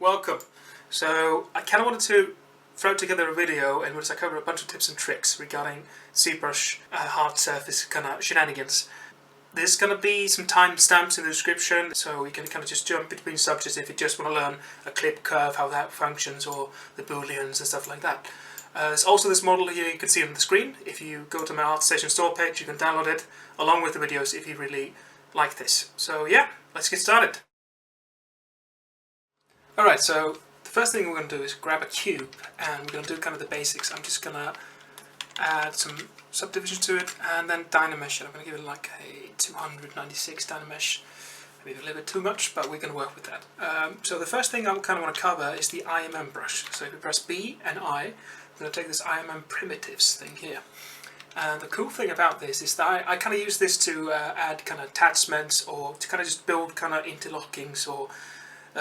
welcome. So I kind of wanted to throw together a video in which I cover a bunch of tips and tricks regarding ZBrush hard surface kind of shenanigans. There's going to be some timestamps in the description, so you can kind of just jump between subjects if you just want to learn a clip curve, how that functions, or the booleans and stuff like that. There's also this model here you can see on the screen. If you go to my ArtStation store page, you can download it along with the videos if you really like this. So yeah, let's get started. Alright, so the first thing we're going to do is grab a cube and we're going to do kind of the basics. I'm just going to add some subdivisions to it and then Dynamesh it. I'm going to give it like a 296 Dynamesh. Maybe a little bit too much, but we're going to work with that. So the first thing I kind of want to cover is the IMM brush. So if we press B and I, I'm going to take this IMM primitives thing here. And the cool thing about this is that I kind of use this to add kind of attachments or to kind of just build kind of interlockings or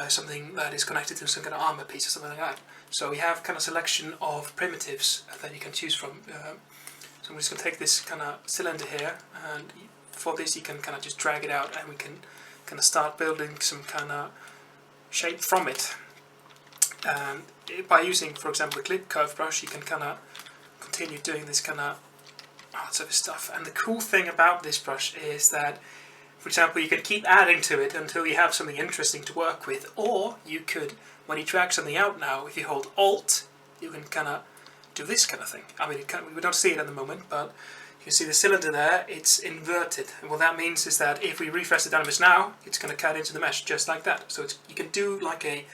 something that is connected to some kind of armor piece or something like that. So we have kind of selection of primitives that you can choose from. So I'm just going to take this kind of cylinder here, and for this you can kind of just drag it out and we can kind of start building some kind of shape from it. And by using, for example, the CurveQuadFill Brush, you can kind of continue doing this kind of hard surface stuff. And the cool thing about this brush is that, for example, you can keep adding to it until you have something interesting to work with, or you could, when you drag something out now, if you hold Alt, you can kind of do this kind of thing. I mean, we don't see it at the moment, but you can see the cylinder there, it's inverted. And what that means is that if we refresh the Dynamesh now, it's going to cut into the mesh just like that. So you can do like a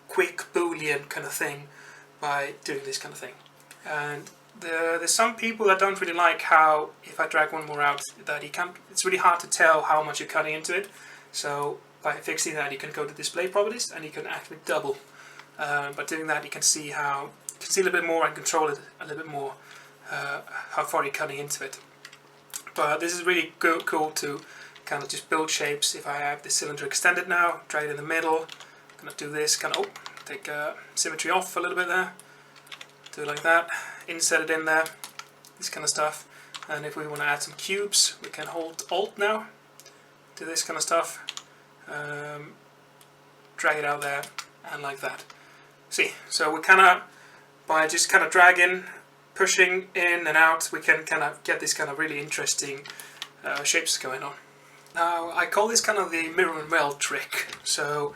quick Boolean kind of thing by doing this kind of thing. And there's some people that don't really like how, if I drag one more out, that it's really hard to tell how much you're cutting into it. So by fixing that, you can go to display properties and you can actually double. By doing that, you can see a little bit more and control it a little bit more, how far you're cutting into it. But this is really cool to kind of just build shapes. If I have the cylinder extended now, drag it in the middle, I'm going to do this kind of, take symmetry off a little bit there, do it like that, insert it in there, this kind of stuff. And if we want to add some cubes, we can hold Alt now, do this kind of stuff, drag it out there, and like that. See, so we kind of, by just kind of dragging, pushing in and out, we can kind of get this kind of really interesting shapes going on. Now, I call this kind of the mirror and weld trick. So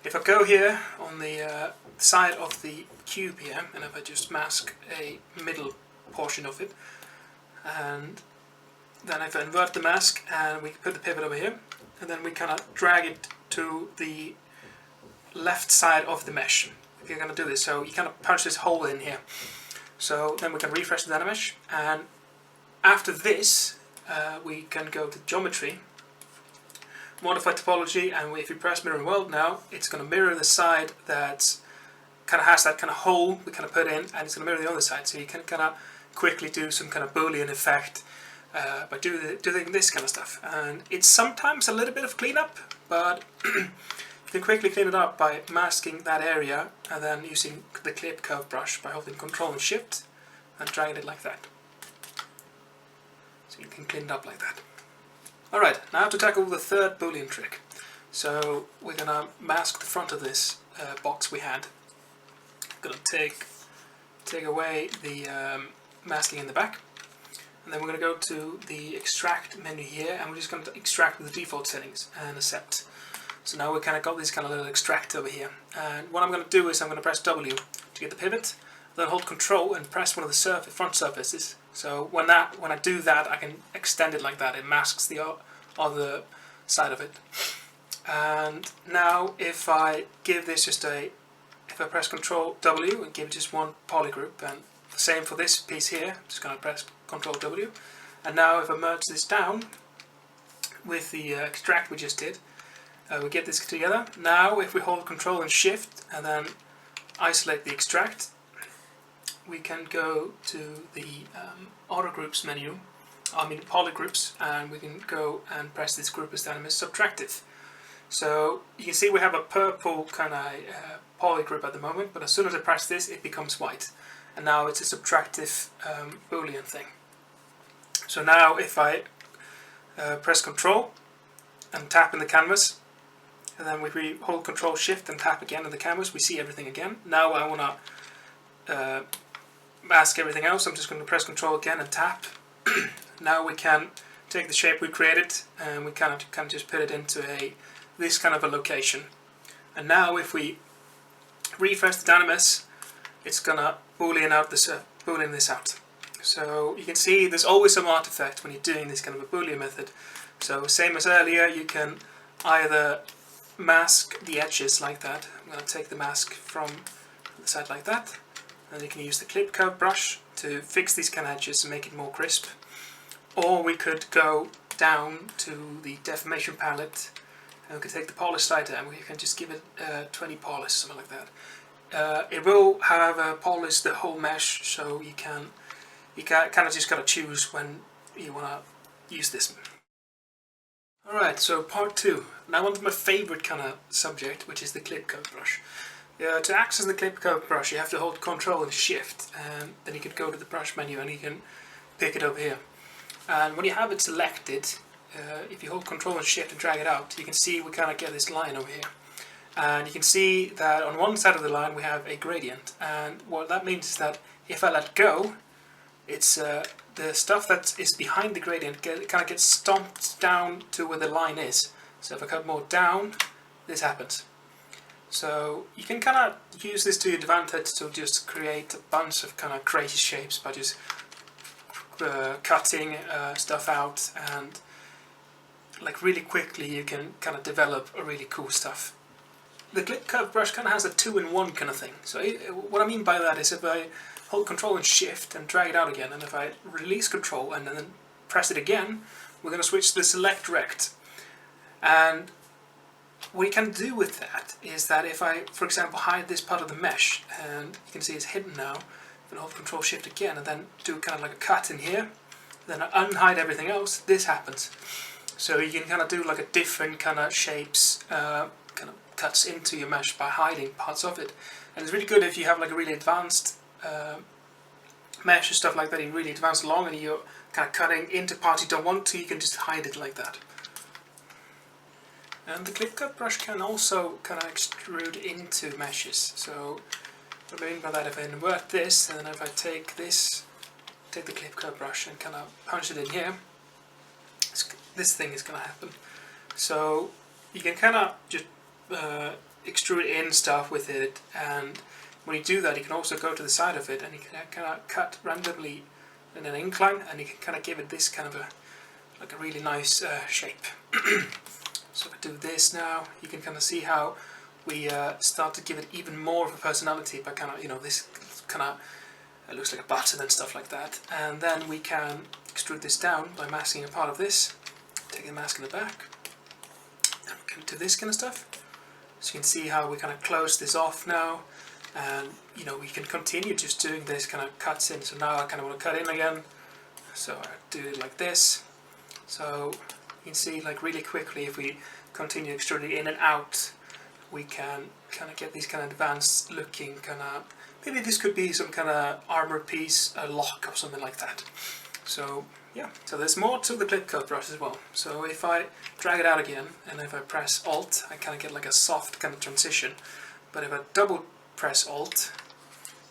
if I go here on the side of the cube here, and if I just mask a middle portion of it, and then if I invert the mask and we put the pivot over here, and then we kind of drag it to the left side of the mesh. If you're going to do this, so you kind of punch this hole in here. So then we can refresh the Dynamesh, and after this we can go to geometry, modify topology, and if we press mirror and weld now, it's going to mirror the side that kind of has that kind of hole we kind of put in, and it's going to mirror the other side. So you can kind of quickly do some kind of Boolean effect by doing this kind of stuff. And it's sometimes a little bit of cleanup, but you can quickly clean it up by masking that area and then using the CurveQuadFill Brush by holding Control and Shift and dragging it like that. So you can clean it up like that. Alright, now to tackle the third Boolean trick. So we're going to mask the front of this box we had. Going to take away the masking in the back, and then we're going to go to the extract menu here, and we're just going to extract with the default settings and accept. So now we kind of got this kind of little extract over here, and what I'm going to do is I'm going to press W to get the pivot, then hold Control and press one of the front surfaces. So when I do that, I can extend it like that. It masks the other side of it. And now if I give this just if I press Control W and give it just one polygroup, and the same for this piece here, I'm just going to press Control W. And now if I merge this down with the extract we just did, we get this together. Now if we hold Control and Shift and then isolate the extract, we can go to the auto groups menu, polygroups, and we can go and press this group as Dynamesh Subtractive. So you can see we have a purple kind of polygroup at the moment, but as soon as I press this, it becomes white. And now it's a subtractive Boolean thing. So now if I press Control and tap in the canvas, and then if we hold Control Shift and tap again on the canvas, we see everything again. Now I want to mask everything else. I'm just going to press Control again and tap. Now we can take the shape we created and we kind of just put it into this kind of a location. And now if we refresh the Dynamesh, it's gonna Boolean this out. So you can see there's always some artifact when you're doing this kind of a Boolean method. So same as earlier, you can either mask the edges like that. I'm going to take the mask from the side like that, and you can use the Clip Curve brush to fix these kind of edges and make it more crisp. Or we could go down to the deformation palette and we could take the polish slider and we can just give it 20 polish, something like that. It will, however, polish the whole mesh, so you kind of just gotta choose when you wanna use this. Alright, so part 2. Now on to my favorite kind of subject, which is the Clip Curve brush. To access the Clip Curve brush, you have to hold Control and Shift, and then you can go to the brush menu and you can pick it over here. And when you have it selected, if you hold Control and Shift and drag it out, you can see we kind of get this line over here. And you can see that on one side of the line we have a gradient, and what that means is that if I let go, it's the stuff that is behind the gradient kind of gets stomped down to where the line is. So if I cut more down, this happens. So you can kind of use this to your advantage to just create a bunch of kind of crazy shapes by just cutting stuff out, and like really quickly you can kind of develop a really cool stuff. The Clip Curve brush kind of has a 2-in-1 kind of thing. So what I mean by that is if I hold Control and Shift and drag it out again, and if I release Control and then press it again, we're going to switch to the Select Rect. And what you can do with that is that if I, for example, hide this part of the mesh, and you can see it's hidden now, if I hold Control Shift again and then do kind of like a cut in here, then I unhide everything else, this happens. So you can kind of do like a different kind of shapes, kind of cuts into your mesh by hiding parts of it. And it's really good if you have like a really advanced mesh or stuff like that, you're really advanced along and you're kind of cutting into parts you don't want to, you can just hide it like that. And the Clip Curve brush can also kind of extrude into meshes. So what I mean by that, if I invert this, and then if I take this, take the Clip Curve brush and kind of punch it in here, this thing is going to happen. So you can kind of just extrude in stuff with it, and when you do that you can also go to the side of it and you can kind of cut randomly in an incline, and you can kind of give it this kind of a really nice shape. So if I do this now, you can kind of see how we start to give it even more of a personality by kind of, you know, this kind of looks like a button and stuff like that. And then we can extrude this down by masking a part of this, take the mask in the back, and we can do this kind of stuff. So you can see how we kind of close this off now, and you know, we can continue just doing this kind of cuts in. So now I kind of want to cut in again, so I do it like this. So you can see like really quickly, if we continue extruding in and out, we can kind of get these kind of advanced looking kind of, maybe this could be some kind of armor piece, a lock or something like that. So yeah, so there's more to the Clip Curve brush as well. So if I drag it out again and if I press Alt, I kind of get like a soft kind of transition. But if I double press Alt,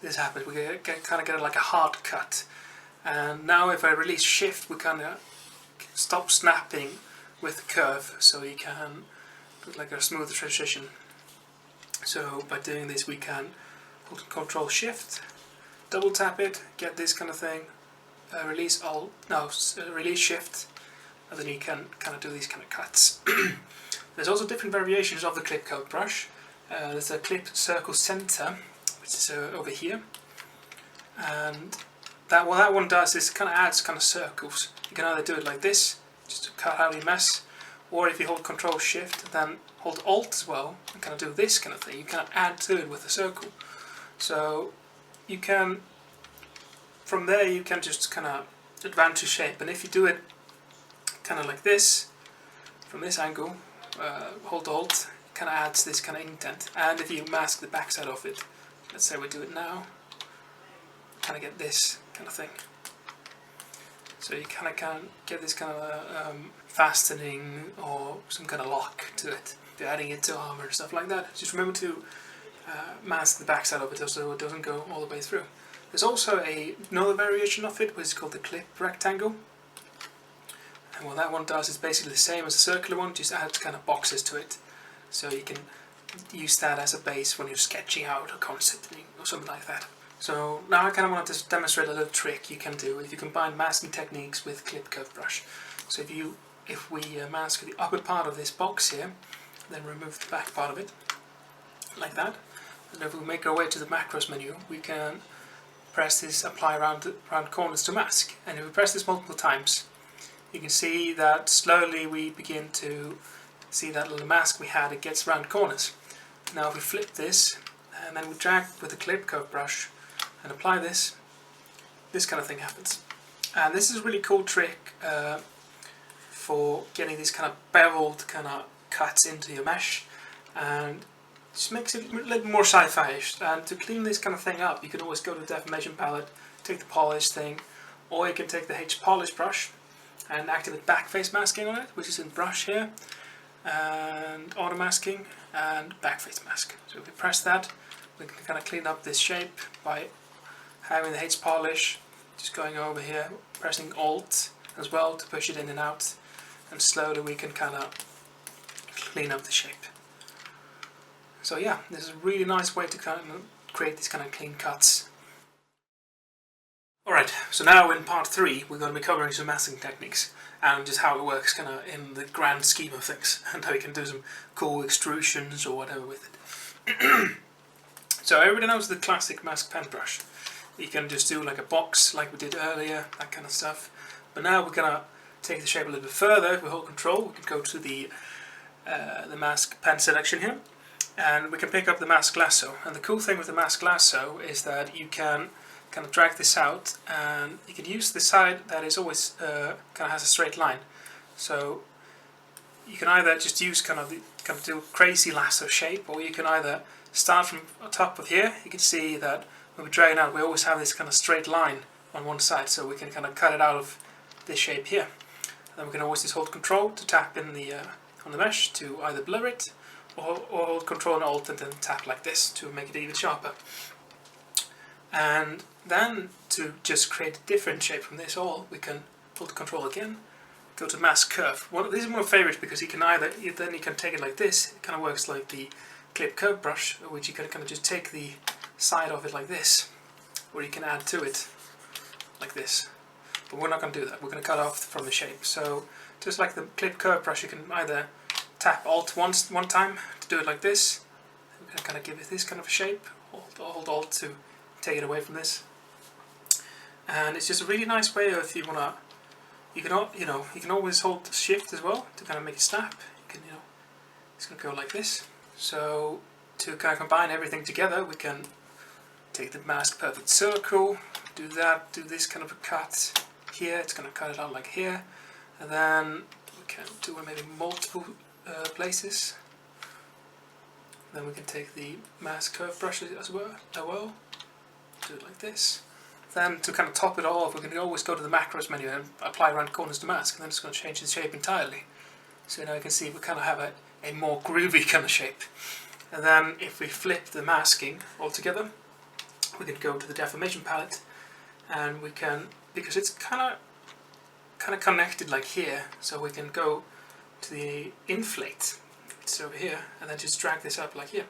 this happens, we kind of get like a hard cut. And now if I release Shift, we kind of stop snapping with the curve, so you can put like a smoother transition. So by doing this we can hold Control Shift, double tap it, get this kind of thing, release Shift, and then you can kind of do these kind of cuts. There's also different variations of the Clip Curve brush. There's a Clip Circle Center, which is over here, and what that one does is kind of adds kind of circles. You can either do it like this, just to cut out your mess, or if you hold Control Shift, then hold Alt as well, and kind of do this kind of thing, you can add to it with a circle. So you can, from there you can just kind of advance your shape, and if you do it kind of like this, from this angle, hold Alt, it kind of adds this kind of indent. And if you mask the backside of it, let's say we do it now, kind of get this kind of thing. So you kind of can get this kind of fastening or some kind of lock to it. adding it to armor and stuff like that. Just remember to mask the backside of it so it doesn't go all the way through. There's also another variation of it which is called the clip rectangle. And what that one does is basically the same as the circular one, just adds kind of boxes to it. So you can use that as a base when you're sketching out a concept or something like that. So now I kind of want to demonstrate a little trick you can do if you combine masking techniques with clip curve brush. So if we mask the upper part of this box here, then remove the back part of it, like that. And if we make our way to the macros menu, we can press this apply round corners to mask. And if we press this multiple times, you can see that slowly we begin to see that little mask we had, it gets round corners. Now if we flip this, and then we drag with the clip curve brush and apply this kind of thing happens. And this is a really cool trick for getting these kind of beveled kind of cuts into your mesh, and just makes it a little more sci-fi-ish. And to clean this kind of thing up, you can always go to the deformation palette, take the polish thing, or you can take the Hpolish brush and activate backface masking on it, which is in brush here, and auto masking and backface mask. So if we press that, we can kind of clean up this shape by having the Hpolish, just going over here, pressing Alt as well to push it in and out, and slowly we can kind of clean up the shape. So yeah, this is a really nice way to kind of create these kind of clean cuts. Alright, so now in part 3 we're going to be covering some masking techniques and just how it works kind of in the grand scheme of things, and how you can do some cool extrusions or whatever with it. So everybody knows the classic mask pen brush. You can just do like a box like we did earlier, that kind of stuff. But now we're going to take the shape a little bit further. If we hold control, we can go to the mask pen selection here, and we can pick up the mask lasso. And the cool thing with the mask lasso is that you can kind of drag this out, and you can use the side that is always kind of has a straight line. So you can either just use kind of do crazy lasso shape, or you can either start from the top of here. You can see that when we drag it out, we always have this kind of straight line on one side, so we can kind of cut it out of this shape here. And then we can always just hold control to tap in the on the mesh to either blur it, or hold control and alt and then tap like this to make it even sharper. And then to just create a different shape from this all, we can hold control again, go to mask curve. This is one of my favorites because you can then you can take it like this. It kind of works like the clip curve brush, which you can kind of just take the side of it like this, or you can add to it like this. But we're not going to do that. We're going to cut off from the shape. So just like the clip curve brush, you can either tap Alt one time to do it like this. We can kind of give it this kind of a shape. Hold Alt to take it away from this. And it's just a really nice way of, if you wanna, you can always hold Shift as well to kind of make it snap. You can, it's gonna go like this. So to kind of combine everything together, we can take the mask perfect circle, do that, do this kind of a cut here. It's gonna cut it out like here, and then we can do maybe multiple places. Then we can take the mask curve brush as well. Do it like this. Then to kind of top it all off, we can always go to the macros menu and apply round corners to mask, and then it's going to change the shape entirely. So now you can see we kind of have a more groovy kind of shape. And then if we flip the masking altogether, we can go to the deformation palette, and we can, because it's kind of connected like here, so we can go to the inflate. It's over here, and then just drag this up like here.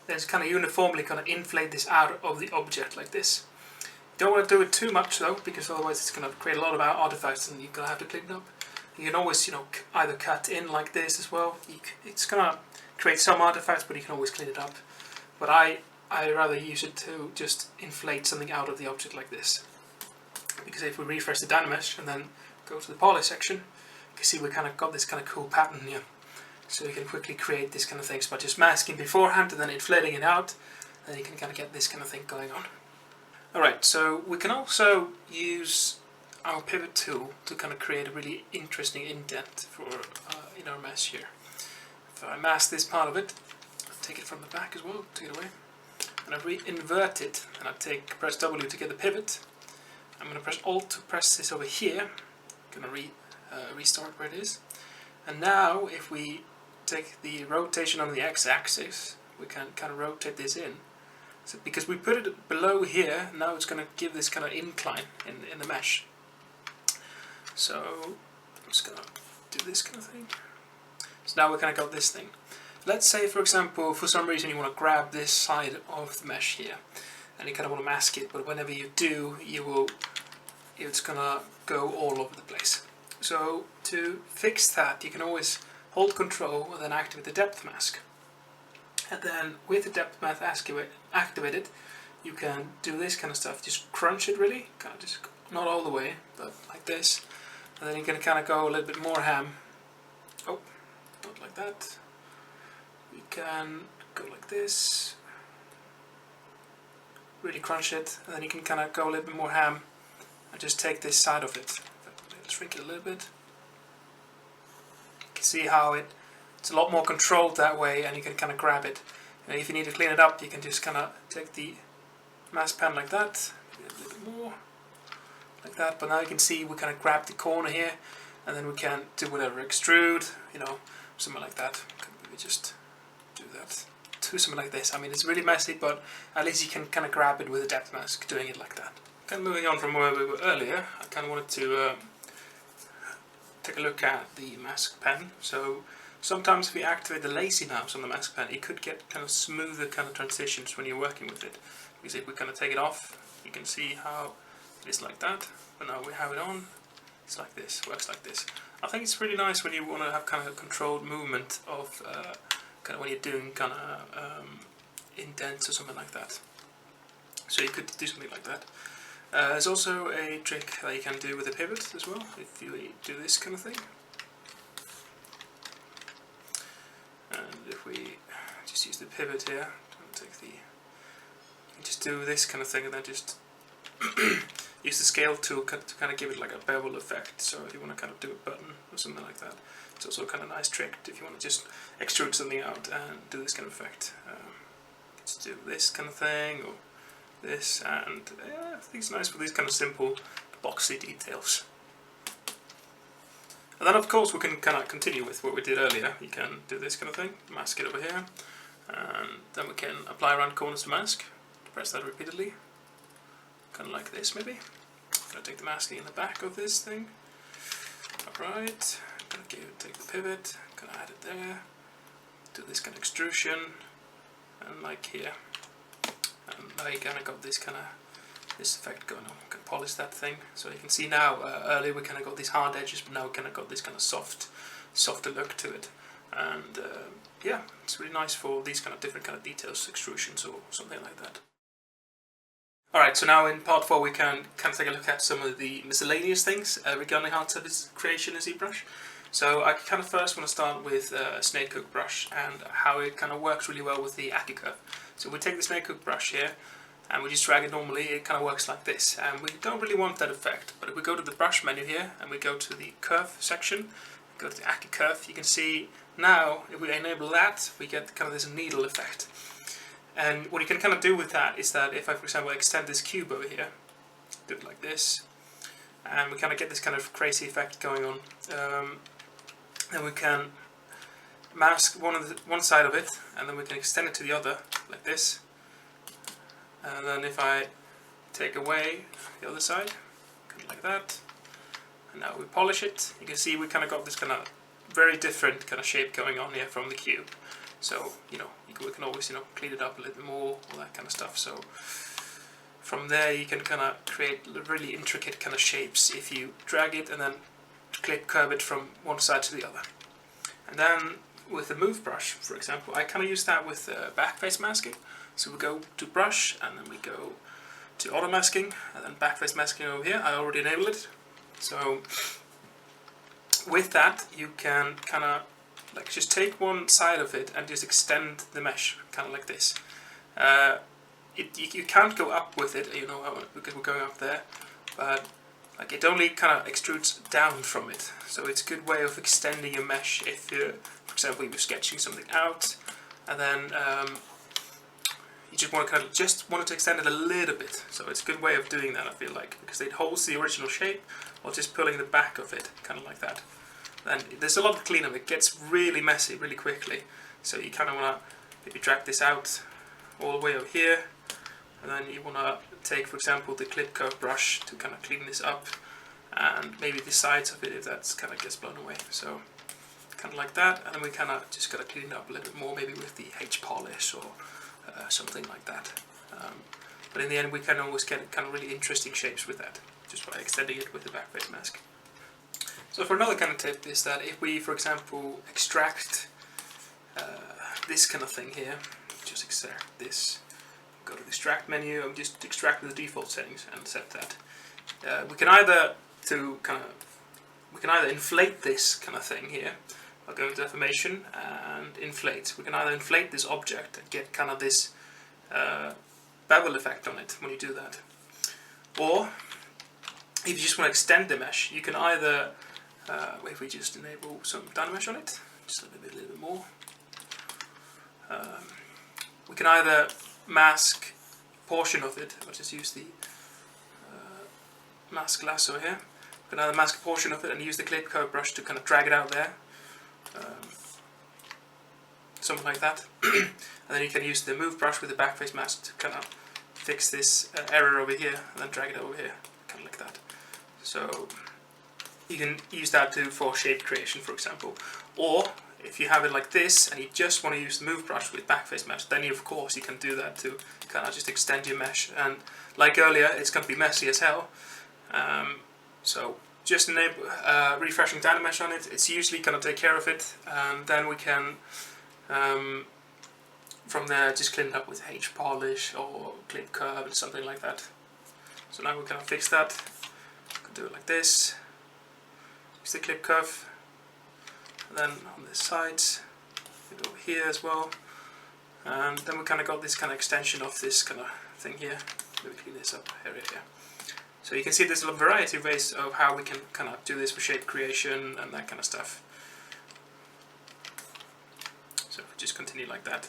Then it's kind of uniformly going to inflate this out of the object like this. You don't want to do it too much though, because otherwise it's going to create a lot of artifacts and you're going to have to clean it up. You can always, either cut in like this as well. It's going to create some artifacts, but you can always clean it up. But I rather use it to just inflate something out of the object like this. Because if we refresh the Dynamesh and then go to the polish section, you can see we kind of got this kind of cool pattern here. So you can quickly create this kind of things by just masking beforehand and then inflating it out, and then you can kind of get this kind of thing going on. Alright, so we can also use our pivot tool to kind of create a really interesting indent for in our mesh here. If I mask this part of it, I'll take it from the back as well, take it away, and I re-invert it, and I press W to get the pivot. I'm going to press Alt to press this over here. I'm going to restart where it is. And now if we take the rotation on the x-axis, we can kind of rotate this in. So because we put it below here, now it's going to give this kind of incline in the mesh. So I'm just going to do this kind of thing. So now we kind of got this thing. Let's say, for example, for some reason you want to grab this side of the mesh here, and you kind of want to mask it, but whenever you do, it's going to go all over the place. So to fix that, you can always hold Control and then activate the depth mask. And then with the depth mask activated, you can do this kind of stuff. Just crunch it really, kind of just not all the way, but like this. And then you can kind of go a little bit more ham. Oh, not like that. You can go like this. Really crunch it, and then you can kind of go a little bit more ham and just take this side of it. Shrink it a little bit. You can see how it's a lot more controlled that way, and you can kind of grab it. And if you need to clean it up, you can just kind of take the mask pen like that, a little bit more, like that. But now you can see we kind of grab the corner here, and then we can do whatever, extrude, you know, something like that. Maybe just do that. Do something like this. I mean, it's really messy, but at least you can kind of grab it with a depth mask, doing it like that. Kind of moving on from where we were earlier, I kind of wanted to take a look at the mask pen. So sometimes if you activate the lazy mouse on the mask pen, it could get kind of smoother kind of transitions when you're working with it. Because if we kind of take it off, you can see how it is like that. But now we have it on, it's like this, works like this. I think it's really nice when you want to have kind of a controlled movement of kind of when you're doing kind of indents or something like that. So you could do something like that. There's also a trick that you can do with a pivot as well, if you do this kind of thing. And if we just use the pivot here, you can just do this kind of thing and then just use the scale tool to kind of give it like a bevel effect. So if you want to kind of do a button or something like that, it's also kind of a nice trick if you want to just extrude something out and do this kind of effect. Just do this kind of thing, or this, and I think it's nice for these kind of simple boxy details. And then of course we can kind of continue with what we did earlier. You can do this kind of thing, mask it over here, and then we can apply around corners to mask. Press that repeatedly, kind of like this maybe. I'm going to take the masking in the back of this thing. Alright, I'm going to take the pivot, kind of add it there, do this kind of extrusion, and like here. And now you kind of got this kind of effect going on. We can polish that thing, so you can see now. Earlier we kind of got these hard edges, but now we kind of got this kind of softer look to it. And yeah, it's really nice for these kind of different kind of details, extrusions or something like that. Alright, so now in part 4 we can kind of take a look at some of the miscellaneous things regarding hard surface creation in ZBrush. So I kind of first want to start with Snakehook brush and how it kind of works really well with the Accucurve. So we take the Snakehook brush here and we just drag it normally. It kind of works like this, and we don't really want that effect. But if we go to the brush menu here and we go to the curve section, go to the Accucurve, you can see now if we enable that, we get kind of this needle effect. And what you can kind of do with that is that if I, for example, extend this cube over here, do it like this, and we kind of get this kind of crazy effect going on. Then we can mask one side of it, and then we can extend it to the other, like this. And then if I take away the other side, like that, and now we polish it, you can see we kind of got this kind of very different kind of shape going on here from the cube. So, you know, we can always, you know, clean it up a little bit more, all that kind of stuff. So from there you can kind of create really intricate kind of shapes if you drag it and then curve it from one side to the other. And then with the Move brush, for example, I kind of use that with backface masking. So we go to brush, and then we go to auto masking, and then backface masking over here. I already enabled it. So with that, you can kind of like just take one side of it and just extend the mesh, kind of like this. You can't go up with it, you know, because we're going up there, but like it only kind of extrudes down from it. So it's a good way of extending your mesh if you, for example, you're sketching something out, and then you just want to extend it a little bit. So it's a good way of doing that, I feel like, because it holds the original shape while just pulling the back of it, kind of like that. then there's a lot of cleanup. It gets really messy really quickly. So you kind of want to maybe drag this out all the way over here, and then you want to take, for example, the clip curve brush to kind of clean this up, and maybe the sides of it if that's kind of gets blown away. So kind of like that, and then we kind of just got to clean it up a little bit more, maybe with the Hpolish or something like that. But in the end, we can always get kind of really interesting shapes with that, just by extending it with the Backfacemask. So for another kind of tip is that if we, for example, extract this kind of thing here, just extract this, go to the extract menu and just extract the default settings and set that. We can either inflate this kind of thing here. I'll go into deformation and inflate. We can either inflate this object and get kind of this bevel effect on it when you do that, or if you just want to extend the mesh, you can either if we just enable some Dynamesh on it, just a little bit more, we can either mask a portion of it. I'll just use the mask lasso here. We can either mask a portion of it and use the clip curve brush to kind of drag it out there, something like that. And then you can use the move brush with the Backfacemask to kind of fix this error over here, and then drag it over here, kind of like that. So you can use that for shape creation, for example. Or if you have it like this and you just want to use the move brush with Backfacemask, then of course you can do that to kind of just extend your mesh. And like earlier, it's going to be messy as hell. So just enable refreshing Dynamesh on it. It's usually going to take care of it, and then we can from there just clean it up with Hpolish or clip curve or something like that. So now we can fix that. We can do it like this. Use the clip curve, and then on the sides, maybe over here as well. And then we kind of got this kind of extension of this kind of thing here. Maybe clean this up area here. So you can see there's a variety of ways of how we can kind of do this for shape creation and that kind of stuff. So if we just continue like that.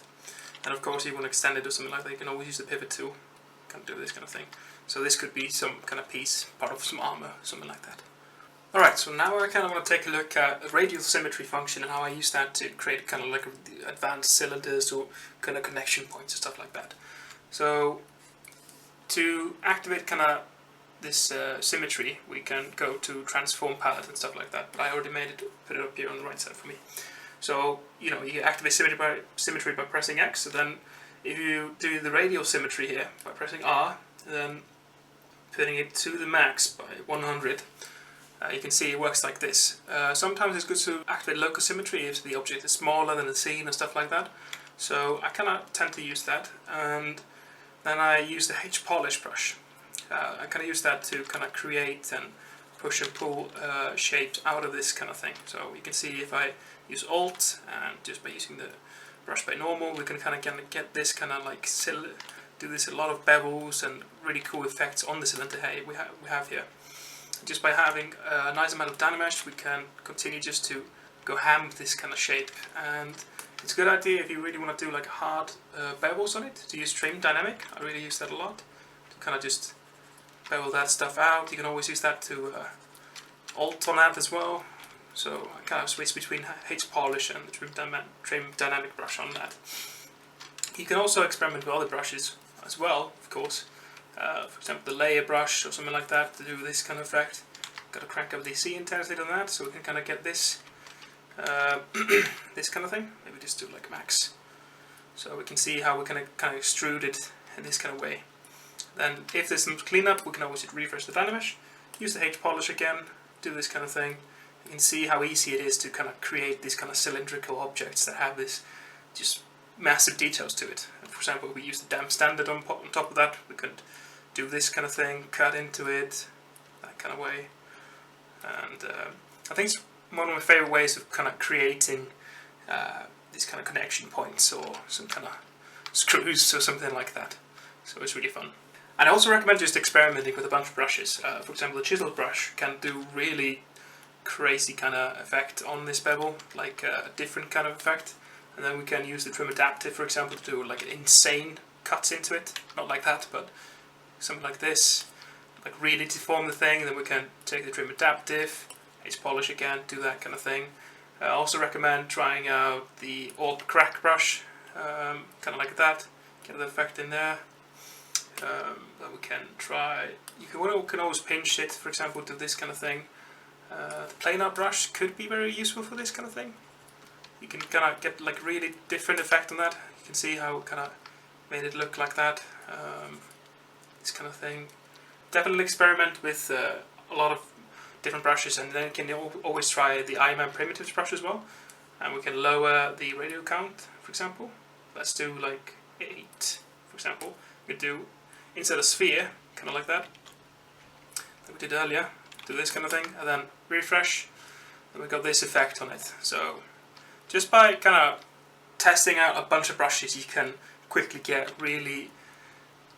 And of course, if you want to extend it or something like that, you can always use the pivot tool, kind of do this kind of thing. So this could be some kind of piece, part of some armor, something like that. Alright, so now I kind of want to take a look at the Radial Symmetry function and how I use that to create kind of like advanced cylinders or kind of connection points and stuff like that. So to activate kind of this symmetry, we can go to transform palette and stuff like that, but I already made it, put it up here on the right side for me. So, you know, you activate symmetry by pressing X, so then if you do the radial symmetry here by pressing R, then putting it to the max by 100, you can see it works like this. Sometimes it's good to activate local symmetry if the object is smaller than the scene and stuff like that. So I kind of tend to use that, and then I use the Hpolish brush. I kind of use that to kind of create and push and pull shapes out of this kind of thing. So you can see if I use Alt, and just by using the brush by normal, we can kind of get this kind of like do this a lot of bevels and really cool effects on the cylinder we have here. Just by having a nice amount of Dynamesh, we can continue just to go ham with this kind of shape. And it's a good idea if you really want to do like hard bevels on it, to use Trimdynamic. I really use that a lot, to kind of just bevel that stuff out. You can always use that to alt on that as well. So I kind of switch between Hpolish and the Trimdynamic brush on that. You can also experiment with other brushes as well, of course. For example, the layer brush or something like that to do this kind of effect. Got to crank up the C intensity on that so we can kind of get this this kind of thing. Maybe just do like max. So we can see how we can kind of extrude it in this kind of way. Then if there's some cleanup, we can always refresh the Dynamesh, use the Hpolish again, do this kind of thing. You can see how easy it is to kind of create these kind of cylindrical objects that have this just massive details to it. And for example, we use the DamStandard on top of that. We could do this kind of thing, cut into it, that kind of way. And I think it's one of my favorite ways of kind of creating these kind of connection points or some kind of screws or something like that. So it's really fun. And I also recommend just experimenting with a bunch of brushes. For example, the Chisel brush can do really crazy kind of effect on this bevel, like a different kind of effect. And then we can use the Trim Adaptive, for example, to do like insane cuts into it. Not like that, but something like this. Like really deform the thing. Then we can take the Trim Adaptive, Hpolish again, do that kind of thing. I also recommend trying out the Alt Crack brush, kind of like that, get the effect in there. Then we can try, you can always pinch it, for example, to this kind of thing. The Planar Brush could be very useful for this kind of thing. You can kind of get like really different effect on that. You can see how it kind of made it look like that. This kind of thing. Definitely experiment with a lot of different brushes, and then you can always try the IMM Primitives brush as well. And we can lower the radial count, for example. Let's do like 8, for example. We could do, instead of sphere, kind of like that we did earlier, do this kind of thing, and then refresh, and we got this effect on it. So just by kind of testing out a bunch of brushes, you can quickly get really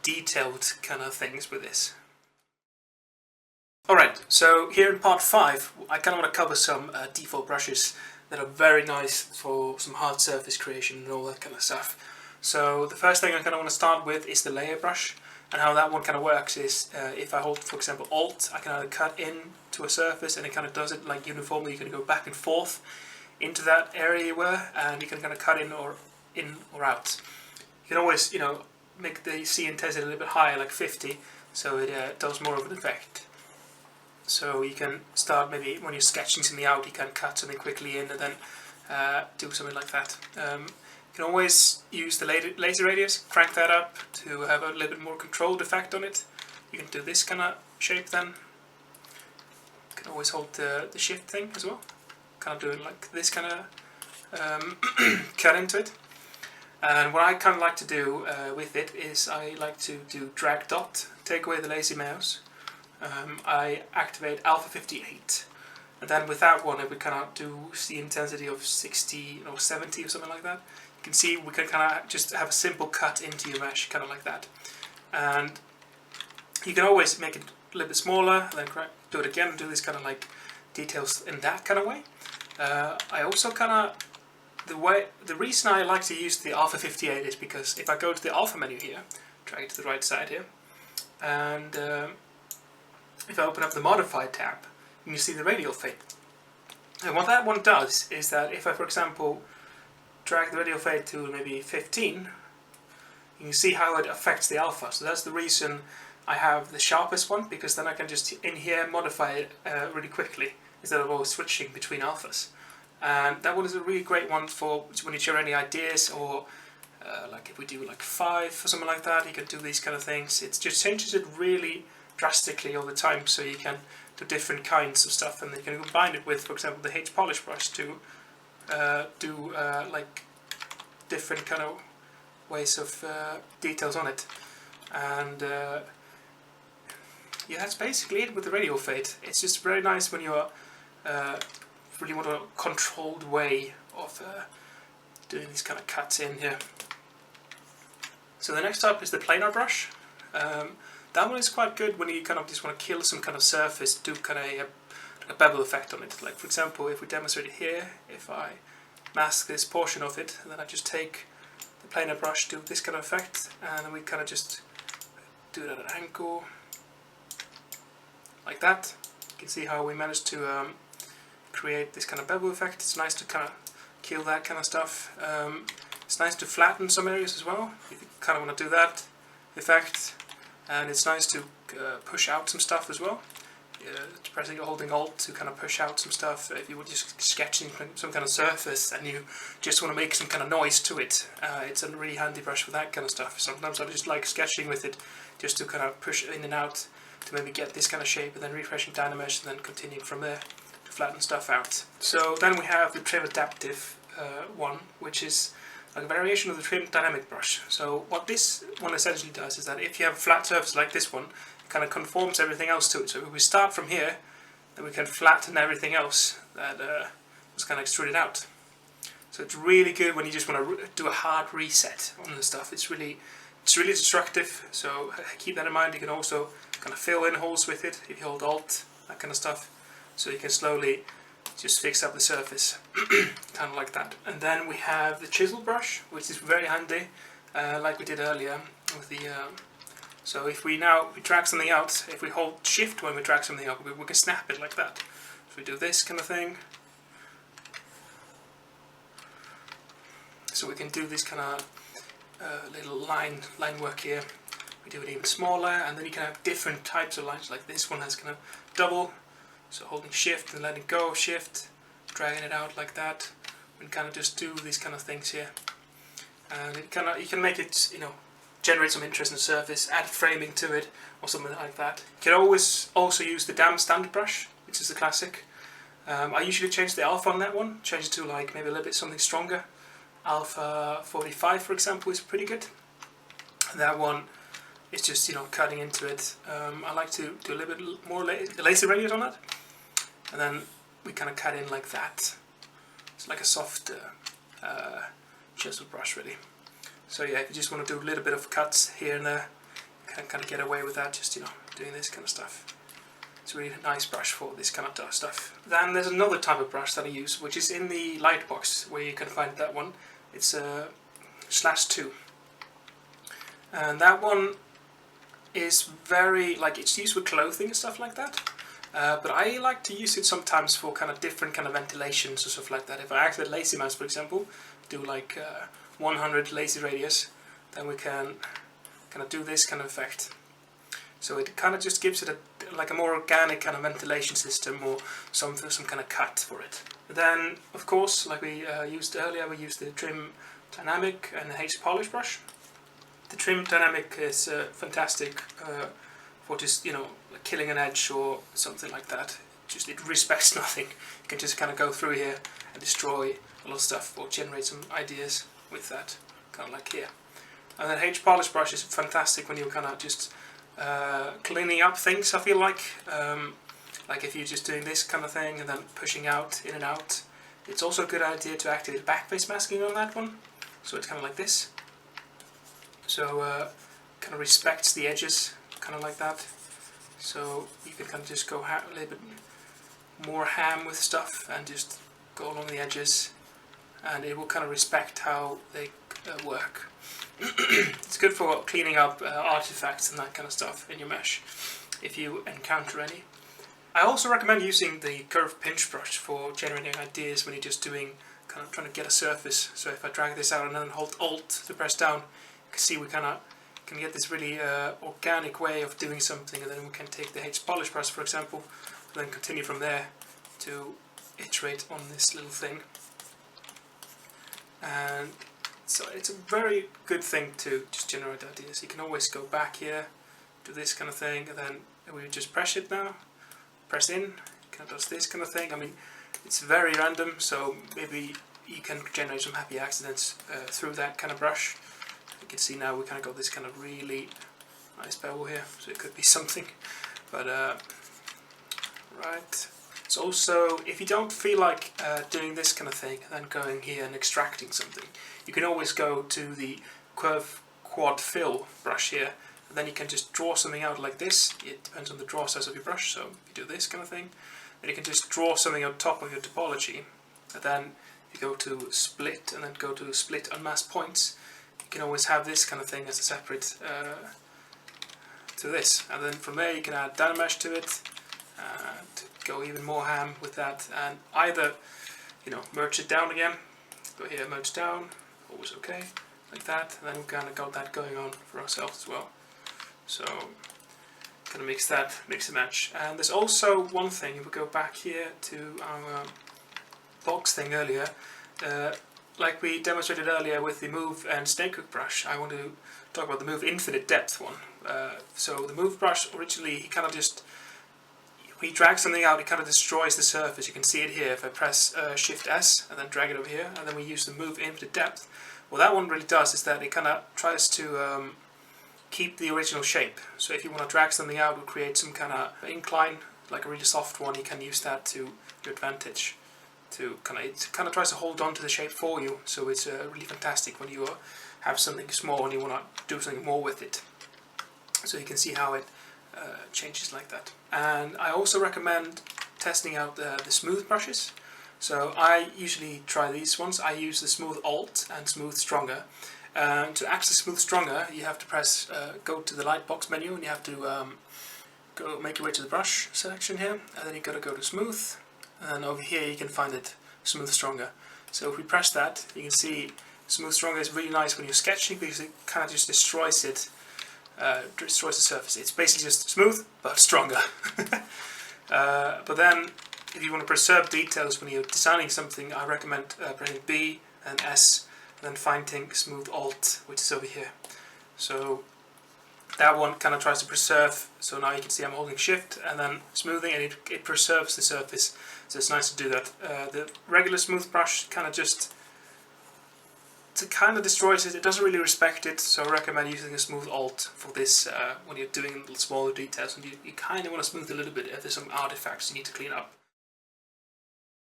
detailed kind of things with this. Alright, so here in part 5, I kind of want to cover some default brushes that are very nice for some hard surface creation and all that kind of stuff. So the first thing I kind of want to start with is the layer brush, and how that one kind of works is if I hold, for example, Alt, I can either cut in to a surface and it kind of does it like uniformly. You can go back and forth into that area you were, and you can kind of cut in or out. You can always, you know, make the C intensity a little bit higher, like 50, so it does more of an effect. So you can start, maybe when you're sketching something out, you can cut something quickly in and then do something like that. You can always use the laser radius, crank that up to have a little bit more controlled effect on it. You can do this kind of shape then. You can always hold the shift thing as well. Kind of doing like this kind of cut into it. And what I kind of like to do with it is I like to do drag dot, take away the lazy mouse. I activate alpha 58, and then with that one, if we kind of do the intensity of 60 or 70 or something like that, you can see we can kind of just have a simple cut into your mesh, kind of like that. And you can always make it a little bit smaller, then do it again, and do this kind of like details in that kind of way. I also kind of, the reason I like to use the alpha 58 is because if I go to the alpha menu here, drag it to the right side here, and if I open up the Modified tab, you can see the radial fade. And what that one does is that if I, for example, drag the radial fade to maybe 15, you can see how it affects the alpha. So that's the reason I have the sharpest one, because then I can just in here modify it really quickly instead of always switching between alphas. And that one is a really great one for when you share any ideas, or like if we do like 5 or something like that, you can do these kind of things. It just changes it really drastically all the time, so you can do different kinds of stuff, and you can combine it with, for example, the Hpolish brush to do like different kind of ways of details on it. And yeah, that's basically it with the radial fade. It's just very nice when you're really want a controlled way of doing these kind of cuts in here. So the next up is the Planar Brush. That one is quite good when you kind of just want to kill some kind of surface, do kind of a bevel effect on it. Like for example, if we demonstrate it here, if I mask this portion of it, and then I just take the Planar Brush, do this kind of effect, and then we kind of just do it at an angle, like that. You can see how we managed to create this kind of bevel effect. It's nice to kind of kill that kind of stuff. It's nice to flatten some areas as well, if you kind of want to do that effect. And it's nice to push out some stuff as well. Pressing, holding Alt to kind of push out some stuff. If you were just sketching some kind of surface and you just want to make some kind of noise to it, it's a really handy brush for that kind of stuff. Sometimes I just like sketching with it, just to kind of push in and out to maybe get this kind of shape, and then refreshing Dynamesh, and then continuing from there to flatten stuff out. So then we have the Trim Adaptive one, which is like a variation of the Trimdynamic brush. So what this one essentially does is that if you have a flat surface like this one, it kind of conforms everything else to it. So if we start from here, then we can flatten everything else that was kind of extruded out. So it's really good when you just want to do a hard reset on the stuff. It's really destructive, so keep that in mind. You can also kind of fill in holes with it if you hold Alt, that kind of stuff. So you can slowly just fix up the surface, kind of like that. And then we have the Chisel brush, which is very handy, like we did earlier with the. So if we drag something out, if we hold Shift when we drag something out, we can snap it like that. So we do this kind of thing. So we can do this kind of little line work here. We do it even smaller, and then you can have different types of lines. Like this one has kind of double, so holding shift and letting go of shift, dragging it out like that. We can kind of just do these kind of things here, and it kind of, you can make it, you know, generate some interest in the surface, add framing to it, or something like that. You can always also use the DamStandard brush, which is the classic. I usually change the alpha on that one, change it to like maybe a little bit something stronger. Alpha 45, for example, is pretty good. That one is just, you know, cutting into it. I like to do a little bit more laser radius on that, and then we kind of cut in like that. It's like a soft chisel brush, really. So yeah, if you just want to do a little bit of cuts here and there, you can kind of get away with that, just, you know, doing this kind of stuff. It's a really nice brush for this kind of stuff. Then there's another type of brush that I use, which is in the light box, where you can find that one. It's a /2, and that one is very, like, it's used with clothing and stuff like that. But I like to use it sometimes for kind of different kind of ventilations or stuff like that. If I act with lazy mouse, for example, do like 100 lazy radius, then we can kind of do this kind of effect. So it kind of just gives it like a more organic kind of ventilation system, or some kind of cut for it. Then, of course, like we used earlier, we used the Trimdynamic and the Hpolish brush. The Trimdynamic is fantastic for just, you know, killing an edge or something like that. Just, it respects nothing. You can just kind of go through here and destroy a lot of stuff, or generate some ideas with that, kind of like here. And then Hpolish brush is fantastic when you're kind of just cleaning up things, I feel like if you're just doing this kind of thing and then pushing out, in and out. It's also a good idea to activate backfacemasking on that one, so it's kind of like this. So kind of respects the edges, kind of like that. So you can kind of just go a little bit more ham with stuff and just go along the edges, and it will kind of respect how they work. It's good for cleaning up artifacts and that kind of stuff in your mesh, if you encounter any. I also recommend using the CurvePinch Brush for generating ideas when you're just doing, kind of trying to get a surface. So if I drag this out and then hold Alt to press down, you can see we kind of can get this really organic way of doing something, and then we can take the Hpolish brush, for example, and then continue from there to iterate on this little thing. And so it's a very good thing to just generate ideas. You can always go back here, do this kind of thing, and then we just press it now, press in, kind of does this kind of thing. I mean, it's very random, so maybe you can generate some happy accidents through that kind of brush. You can see now we kind of got this kind of really nice bevel here, so it could be something. But right. So also, if you don't feel like doing this kind of thing and then going here and extracting something, you can always go to the CurveQuadFill Brush here, and then you can just draw something out like this. It depends on the draw size of your brush, so you do this kind of thing. Then you can just draw something on top of your topology, and then you go to Split, and then go to Split Unmasked Points. You can always have this kind of thing as a separate to this, and then from there you can add Dynamesh to it, to go even more ham with that, and either, you know, merge it down again, go here, merge down, always okay, like that, and then we kind of got that going on for ourselves as well. So kind of mix and match. And there's also one thing, if we go back here to our box thing earlier, like we demonstrated earlier with the Move and Snakehook brush, I want to talk about the MoveInfiniteDepth one. So the Move brush, originally, he kind of just, when you drag something out, it kind of destroys the surface. You can see it here if I press Shift S and then drag it over here, and then we use the MoveInfiniteDepth. What that one really does is that it kind of tries to keep the original shape. So if you want to drag something out or create some kind of incline, like a really soft one, you can use that to your advantage. It kind of tries to hold on to the shape for you, so it's really fantastic when you have something small and you want to do something more with it. So you can see how it changes like that. And I also recommend testing out the smooth brushes. So I usually try these ones. I use the Smooth Alt and Smooth Stronger. To access Smooth Stronger, you have to press, go to the light box menu, and you have to go make your way to the brush selection here, and then you got to go to Smooth, and over here you can find it Smooth Stronger. So if we press that, you can see Smooth Stronger is really nice when you're sketching because it kind of just destroys it, destroys the surface. It's basically just smooth but stronger. But then if you want to preserve details when you're designing something, I recommend pressing B and S and then finding Smooth Alt, which is over here. So that one kind of tries to preserve, so now you can see I'm holding Shift and then smoothing, and it preserves the surface, so it's nice to do that. The regular smooth brush kind of just destroys it. It doesn't really respect it, so I recommend using a Smooth Alt for this when you're doing little smaller details and you kind of want to smooth a little bit if there's some artifacts you need to clean up.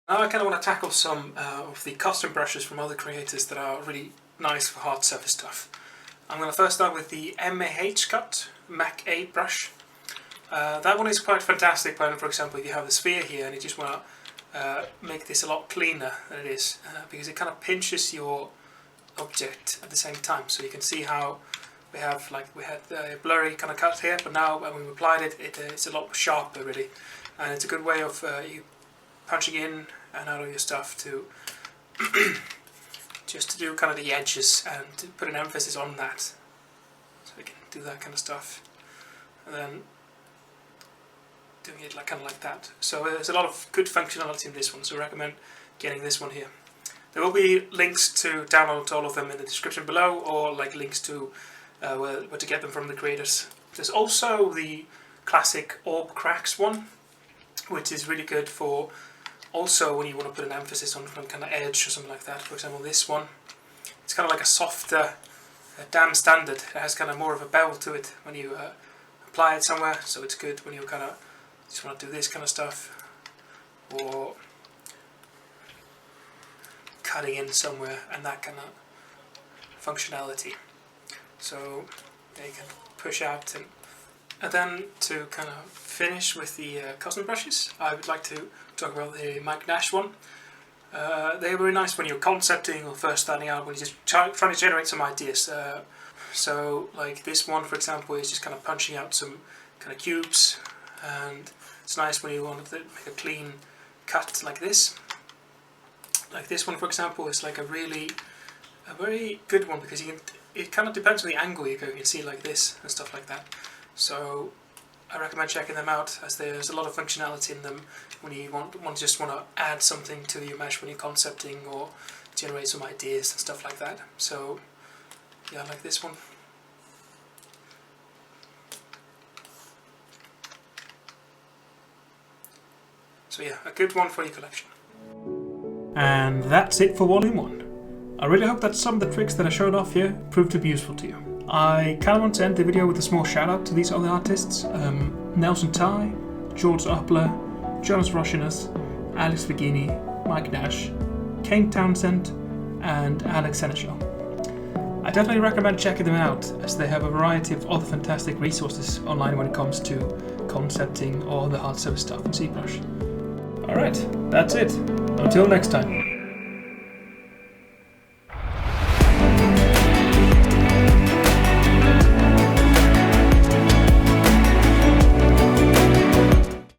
Now I kind of want to tackle some of the custom brushes from other creators that are really nice for hard surface stuff. I'm going to first start with the MAHcut Mech 8 brush. That one is quite fantastic when, for example, if you have the sphere here and you just want to make this a lot cleaner than it is, because it kind of pinches your object at the same time. So you can see how we had a blurry kind of cut here, but now when we applied it, it's a lot sharper really, and it's a good way of you punching in and out of your stuff to just to do kind of the edges and to put an emphasis on that. So we can do that kind of stuff, and then doing it kind of like that. So there's a lot of good functionality in this one, so I recommend getting this one here. There will be links to download all of them in the description below, or like links to where to get them from the creators. There's also the classic Orb Cracks one, which is really good for also when you want to put an emphasis on some kind of edge or something like that. For example, this one, it's kind of like a softer DamStandard. It has kind of more of a bevel to it when you apply it somewhere, so it's good when you kind of just want to do this kind of stuff, or cutting in somewhere and that kind of functionality. So yeah, you can push out and then to kind of finish with the custom brushes, I would like to talk about the Nash one. They're very nice when you're concepting or first starting out, when you're just trying to generate some ideas. So like this one, for example, is just kind of punching out some kind of cubes, and it's nice when you want to make a clean cut like this. Like this one, for example, is like a very good one because it kind of depends on the angle you go. You can see like this and stuff like that. So I recommend checking them out, as there's a lot of functionality in them when you just want to add something to your mesh when you're concepting or generate some ideas and stuff like that. So yeah, like this one. So yeah, a good one for your collection. And that's it for Volume 1. I really hope that some of the tricks that I showed off here proved to be useful to you. I kind of want to end the video with a small shout out to these other artists: Nelson Ty, George Uppler, Jonas Roshinus, Alex Vigini, Mike Nash, Kane Townsend, and Alex Seneschal. I definitely recommend checking them out, as they have a variety of other fantastic resources online when it comes to concepting or the hard surface stuff in ZBrush. Alright, that's it. Until next time.